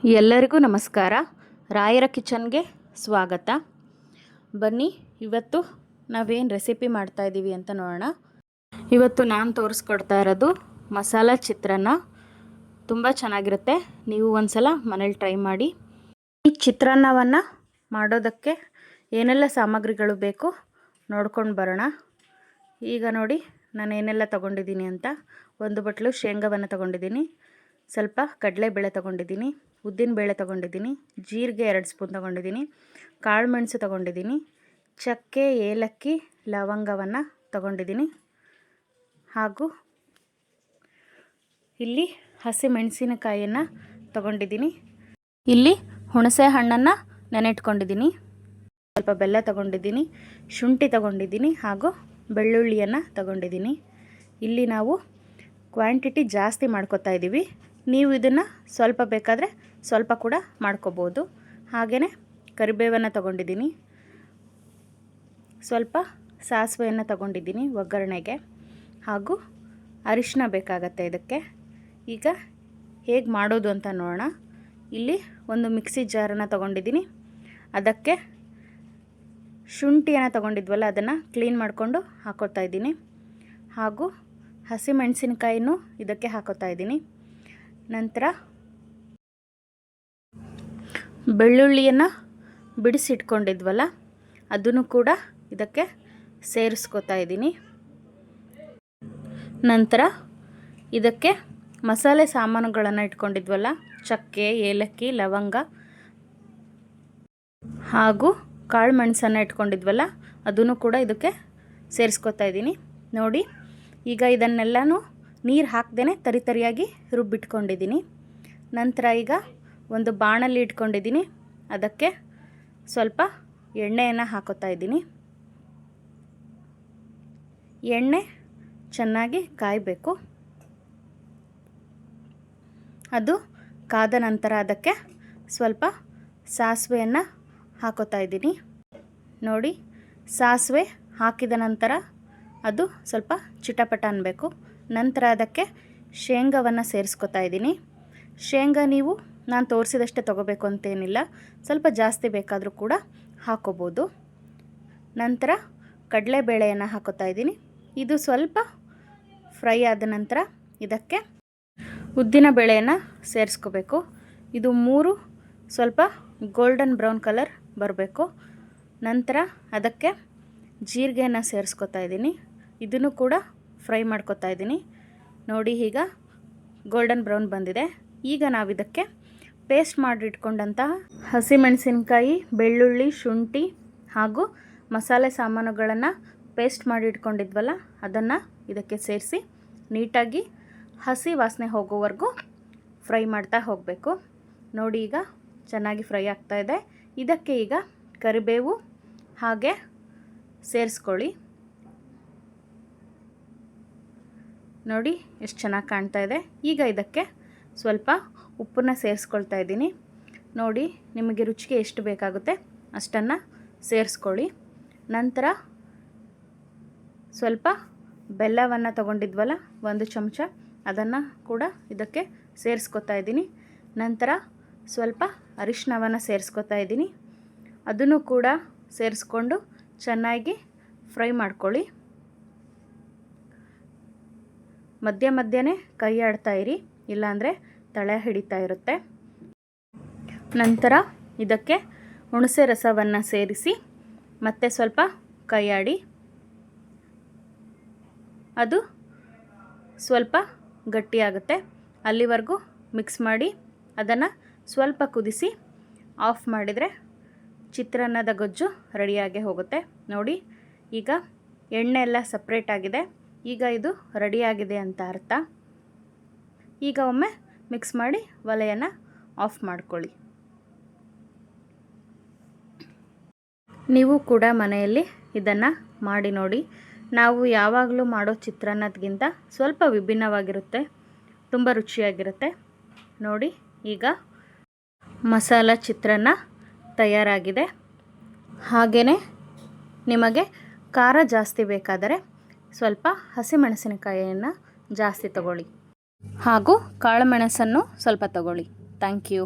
ಎಲ್ಲರಿಗೂ ನಮಸ್ಕಾರ. ರಾಯರ ಕಿಚನ್ಗೆ ಸ್ವಾಗತ. ಬನ್ನಿ, ಇವತ್ತು ನಾವೇನು ರೆಸಿಪಿ ಮಾಡ್ತಾಯಿದ್ದೀವಿ ಅಂತ ನೋಡೋಣ. ಇವತ್ತು ನಾನು ತೋರಿಸ್ಕೊಡ್ತಾ ಇರೋದು ಮಸಾಲ ಚಿತ್ರಾನ್ನ. ತುಂಬ ಚೆನ್ನಾಗಿರುತ್ತೆ. ನೀವು ಒಂದ್ಸಲ ಮನೇಲಿ ಟ್ರೈ ಮಾಡಿ. ಈ ಚಿತ್ರಾನ್ನವನ್ನು ಮಾಡೋದಕ್ಕೆ ಏನೆಲ್ಲ ಸಾಮಗ್ರಿಗಳು ಬೇಕು ನೋಡ್ಕೊಂಡು ಬರೋಣ. ಈಗ ನೋಡಿ ನಾನು ಏನೆಲ್ಲ ತೊಗೊಂಡಿದ್ದೀನಿ ಅಂತ. ಒಂದು ಬಟ್ಲು ಶೇಂಗಾವನ್ನು ತೊಗೊಂಡಿದ್ದೀನಿ, ಸ್ವಲ್ಪ ಕಡಲೆಬೇಳೆ ತೊಗೊಂಡಿದ್ದೀನಿ, ಉದ್ದಿನಬೇಳೆ ತೊಗೊಂಡಿದ್ದೀನಿ, ಜೀರಿಗೆ 2 ಸ್ಪೂನ್ ತೊಗೊಂಡಿದ್ದೀನಿ, ಕಾಳು ಮೆಣಸು ತೊಗೊಂಡಿದ್ದೀನಿ, ಚಕ್ಕೆ, ಏಲಕ್ಕಿ, ಲವಂಗವನ್ನು ತೊಗೊಂಡಿದ್ದೀನಿ. ಹಾಗೂ ಇಲ್ಲಿ ಹಸಿ ಮೆಣಸಿನಕಾಯಿಯನ್ನು ತೊಗೊಂಡಿದ್ದೀನಿ. ಇಲ್ಲಿ ಹುಣಸೆ ಹಣ್ಣನ್ನು ನೆನೆಟ್ಕೊಂಡಿದ್ದೀನಿ, ಸ್ವಲ್ಪ ಬೆಲ್ಲ ತೊಗೊಂಡಿದ್ದೀನಿ, ಶುಂಠಿ ತೊಗೊಂಡಿದ್ದೀನಿ, ಹಾಗೂ ಬೆಳ್ಳುಳ್ಳಿಯನ್ನು ತೊಗೊಂಡಿದ್ದೀನಿ. ಇಲ್ಲಿ ನಾವು ಕ್ವಾಂಟಿಟಿ ಜಾಸ್ತಿ ಮಾಡ್ಕೊತಾ ಇದ್ದೀವಿ. ನೀವು ಇದನ್ನು ಸ್ವಲ್ಪ ಬೇಕಾದರೆ ಸ್ವಲ್ಪ ಕೂಡ ಮಾಡ್ಕೋಬೋದು. ಹಾಗೆಯೇ ಕರಿಬೇವನ್ನು ತೊಗೊಂಡಿದ್ದೀನಿ, ಸ್ವಲ್ಪ ಸಾಸಿವೆಯನ್ನು ತೊಗೊಂಡಿದ್ದೀನಿ ಒಗ್ಗರಣೆಗೆ, ಹಾಗೂ ಅರಿಶಿನ ಬೇಕಾಗತ್ತೆ ಇದಕ್ಕೆ. ಈಗ ಹೇಗೆ ಮಾಡೋದು ಅಂತ ನೋಡೋಣ. ಇಲ್ಲಿ ಒಂದು ಮಿಕ್ಸಿ ಜಾರನ್ನು ತೊಗೊಂಡಿದ್ದೀನಿ. ಅದಕ್ಕೆ ಶುಂಠಿಯನ್ನು ತೊಗೊಂಡಿದ್ವಲ್ಲ ಅದನ್ನು ಕ್ಲೀನ್ ಮಾಡಿಕೊಂಡು ಹಾಕೋತಾ ಇದ್ದೀನಿ. ಹಾಗೂ ಹಸಿ ಮೆಣಸಿನಕಾಯಿನೂ ಇದಕ್ಕೆ ಹಾಕೋತಾ ಇದ್ದೀನಿ. ನಂತರ ಬೆಳ್ಳುಳ್ಳಿಯನ್ನು ಬಿಡಿಸಿಟ್ಕೊಂಡಿದ್ವಲ್ಲ ಅದನ್ನು ಕೂಡ ಇದಕ್ಕೆ ಸೇರಿಸ್ಕೋತಾ ಇದ್ದೀನಿ. ನಂತರ ಇದಕ್ಕೆ ಮಸಾಲೆ ಸಾಮಾನುಗಳನ್ನು ಇಟ್ಕೊಂಡಿದ್ವಲ್ಲ, ಚಕ್ಕೆ, ಏಲಕ್ಕಿ, ಲವಂಗ ಹಾಗೂ ಕಾಳು ಮೆಣಸನ್ನು ಇಟ್ಕೊಂಡಿದ್ವಲ್ಲ ಅದನ್ನು ಕೂಡ ಇದಕ್ಕೆ ಸೇರಿಸ್ಕೋತಾ ಇದ್ದೀನಿ. ನೋಡಿ, ಈಗ ಇದನ್ನೆಲ್ಲನೂ ನೀರು ಹಾಕ್ದೇ ತರಿಯಾಗಿ ರುಬ್ಬಿಟ್ಕೊಂಡಿದ್ದೀನಿ. ನಂತರ ಈಗ ಒಂದು ಬಾಣಲಿ ಇಟ್ಕೊಂಡಿದ್ದೀನಿ. ಅದಕ್ಕೆ ಸ್ವಲ್ಪ ಎಣ್ಣೆಯನ್ನು ಹಾಕೋತಾ ಇದ್ದೀನಿ. ಎಣ್ಣೆ ಚೆನ್ನಾಗಿ ಕಾಯಬೇಕು. ಅದು ಕಾದ ನಂತರ ಅದಕ್ಕೆ ಸ್ವಲ್ಪ ಸಾಸಿವೆಯನ್ನು ಹಾಕೋತಾ ಇದ್ದೀನಿ. ನೋಡಿ, ಸಾಸಿವೆ ಹಾಕಿದ ನಂತರ ಅದು ಸ್ವಲ್ಪ ಚಿಟಪಟ ಅನ್ನಬೇಕು. ನಂತರ ಅದಕ್ಕೆ ಶೇಂಗಾವನ್ನು ಸೇರಿಸ್ಕೋತಾ ಇದ್ದೀನಿ. ಶೇಂಗಾ ನೀವು ನಾನು ತೋರಿಸಿದಷ್ಟೇ ತೊಗೋಬೇಕು ಅಂತೇನಿಲ್ಲ, ಸ್ವಲ್ಪ ಜಾಸ್ತಿ ಬೇಕಾದರೂ ಕೂಡ ಹಾಕೋಬೋದು. ನಂತರ ಕಡಲೆಬೇಳೆಯನ್ನು ಹಾಕೋತಾ ಇದ್ದೀನಿ. ಇದು ಸ್ವಲ್ಪ ಫ್ರೈ ಆದ ನಂತರ ಇದಕ್ಕೆ ಉದ್ದಿನ ಬೇಳೆಯನ್ನು ಸೇರಿಸ್ಕೋಬೇಕು. ಇದು 3 ಸ್ವಲ್ಪ ಗೋಲ್ಡನ್ ಬ್ರೌನ್ ಕಲರ್ ಬರಬೇಕು. ನಂತರ ಅದಕ್ಕೆ ಜೀರಿಗೆಯನ್ನು ಸೇರಿಸ್ಕೋತಾ ಇದ್ದೀನಿ. ಇದನ್ನು ಕೂಡ ಫ್ರೈ ಮಾಡ್ಕೋತಾ ಇದ್ದೀನಿ. ನೋಡಿ, ಈಗ ಗೋಲ್ಡನ್ ಬ್ರೌನ್ ಬಂದಿದೆ. ಈಗ ನಾವು ಇದಕ್ಕೆ ಪೇಸ್ಟ್ ಮಾಡಿಟ್ಕೊಂಡಂತಹ ಹಸಿಮೆಣಸಿನಕಾಯಿ, ಬೆಳ್ಳುಳ್ಳಿ, ಶುಂಠಿ ಹಾಗೂ ಮಸಾಲೆ ಸಾಮಾನುಗಳನ್ನು ಪೇಸ್ಟ್ ಮಾಡಿ ಇಟ್ಕೊಂಡಿದ್ವಲ್ಲ ಅದನ್ನು ಇದಕ್ಕೆ ಸೇರಿಸಿ ನೀಟಾಗಿ ಹಸಿ ವಾಸನೆ ಹೋಗೋವರೆಗೂ ಫ್ರೈ ಮಾಡ್ತಾ ಹೋಗಬೇಕು. ನೋಡಿ, ಈಗ ಚೆನ್ನಾಗಿ ಫ್ರೈ ಆಗ್ತಾ ಇದೆ. ಇದಕ್ಕೆ ಈಗ ಕರಿಬೇವು ಹಾಗೆ ಸೇರಿಸ್ಕೊಳ್ಳಿ. ನೋಡಿ ಎಷ್ಟು ಚೆನ್ನಾಗಿ ಕಾಣ್ತಾ ಇದೆ. ಈಗ ಇದಕ್ಕೆ ಸ್ವಲ್ಪ ಉಪ್ಪನ್ನು ಸೇರಿಸ್ಕೊಳ್ತಾ ಇದ್ದೀನಿ. ನೋಡಿ, ನಿಮಗೆ ರುಚಿಗೆ ಎಷ್ಟು ಬೇಕಾಗುತ್ತೆ ಅಷ್ಟನ್ನು ಸೇರಿಸ್ಕೊಳ್ಳಿ. ನಂತರ ಸ್ವಲ್ಪ ಬೆಲ್ಲವನ್ನು ತೊಗೊಂಡಿದ್ವಲ್ಲ 1 ಚಮಚ, ಅದನ್ನು ಕೂಡ ಇದಕ್ಕೆ ಸೇರಿಸ್ಕೊತಾ ಇದ್ದೀನಿ. ನಂತರ ಸ್ವಲ್ಪ ಅರಿಶಿನವನ್ನು ಸೇರಿಸ್ಕೊತಾ ಇದ್ದೀನಿ. ಅದನ್ನು ಕೂಡ ಸೇರಿಸ್ಕೊಂಡು ಚೆನ್ನಾಗಿ ಫ್ರೈ ಮಾಡ್ಕೊಳ್ಳಿ. ಮಧ್ಯ ಮಧ್ಯನೇ ಕೈ ಆಡ್ತಾ ಇರಿ, ಇಲ್ಲಾಂದರೆ ತಳ ಹಿಡಿತಾ ಇರುತ್ತೆ. ನಂತರ ಇದಕ್ಕೆ ಹುಣಸೆ ರಸವನ್ನು ಸೇರಿಸಿ ಮತ್ತೆ ಸ್ವಲ್ಪ ಕೈ ಆಡಿ, ಅದು ಸ್ವಲ್ಪ ಗಟ್ಟಿಯಾಗುತ್ತೆ ಅಲ್ಲಿವರೆಗೂ ಮಿಕ್ಸ್ ಮಾಡಿ ಅದನ್ನು ಸ್ವಲ್ಪ ಕುದಿಸಿ ಆಫ್ ಮಾಡಿದರೆ ಚಿತ್ರಾನ್ನದ ಗೊಜ್ಜು ರೆಡಿಯಾಗಿ ಹೋಗುತ್ತೆ. ನೋಡಿ, ಈಗ ಎಣ್ಣೆ ಎಲ್ಲ ಸಪ್ರೇಟ್ ಆಗಿದೆ. ಈಗ ಇದು ರೆಡಿಯಾಗಿದೆ ಅಂತ ಅರ್ಥ. ಈಗ ಒಮ್ಮೆ ಮಿಕ್ಸ್ ಮಾಡಿ ಒಲೆಯನ್ನು ಆಫ್ ಮಾಡ್ಕೊಳ್ಳಿ. ನೀವು ಕೂಡ ಮನೆಯಲ್ಲಿ ಇದನ್ನು ಮಾಡಿ ನೋಡಿ. ನಾವು ಯಾವಾಗಲೂ ಮಾಡೋ ಚಿತ್ರಾನ್ನಕ್ಕಿಂತ ಸ್ವಲ್ಪ ವಿಭಿನ್ನವಾಗಿರುತ್ತೆ, ತುಂಬ ರುಚಿಯಾಗಿರುತ್ತೆ. ನೋಡಿ, ಈಗ ಮಸಾಲ ಚಿತ್ರಾನ್ನ ತಯಾರಾಗಿದೆ. ಹಾಗೆಯೇ ನಿಮಗೆ ಖಾರ ಜಾಸ್ತಿ ಬೇಕಾದರೆ ಸ್ವಲ್ಪ ಹಸಿಮೆಣಸಿನಕಾಯಿಯನ್ನು ಜಾಸ್ತಿ ತಗೊಳ್ಳಿ, ಹಾಗೂ ಕಾಳು ಮೆಣಸನ್ನು ಸ್ವಲ್ಪ ತಗೊಳ್ಳಿ. Thank you.